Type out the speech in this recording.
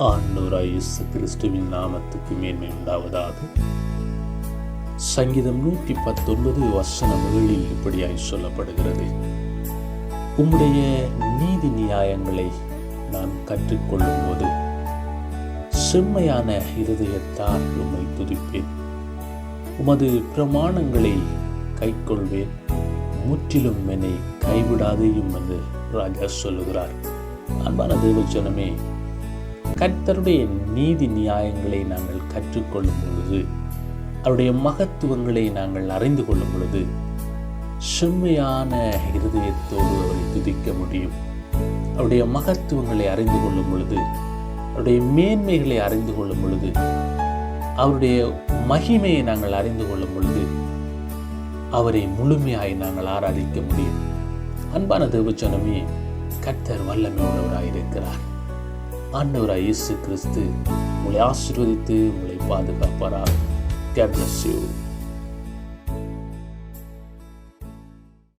ஆண்டவராய் இயேசு கிறிஸ்துவின் நாமத்துக்கு மேன்மை உண்டாவதாக. சங்கீதம் 119 வசனம் 7 இப்படியாய் சொல்லப்படுகிறது: உம்முடைய நீதி நியாயங்களை நான் கற்றுக்கொள்ளும் போது செம்மையான இருதயத்தால் உம்மை துதிப்பேன். உமது பிரமாணங்களை கைக்கொள்வேன், முற்றிலும் என்னை கைவிடாதேயும் என்று ராஜா சொல்லுகிறார். அன்பான தேவஜனமே, கர்த்தருடைய நீதி நியாயங்களை நாங்கள் கற்றுக்கொள்ளும் பொழுது, அவருடைய மகத்துவங்களை நாங்கள் அறிந்து கொள்ளும் பொழுது, செம்மையான இருதயத்தோடு அவரை துதிக்க முடியும். அவருடைய மகத்துவங்களை அறிந்து கொள்ளும் பொழுது, அவருடைய மேன்மைகளை அறிந்து கொள்ளும் பொழுது, அவருடைய மகிமையை நாங்கள் அறிந்து கொள்ளும் பொழுது, அவரை முழுமையாய் நாங்கள் ஆராதிக்க முடியும். அன்பான தேவஜனமே, கர்த்தர் வல்லமை உள்ளவராயிருக்கிறார். ஆண்டவராய் இயேசு கிறிஸ்து உங்களை ஆசீர்வதித்து உங்களை பாதுகாப்பாராக. God bless you.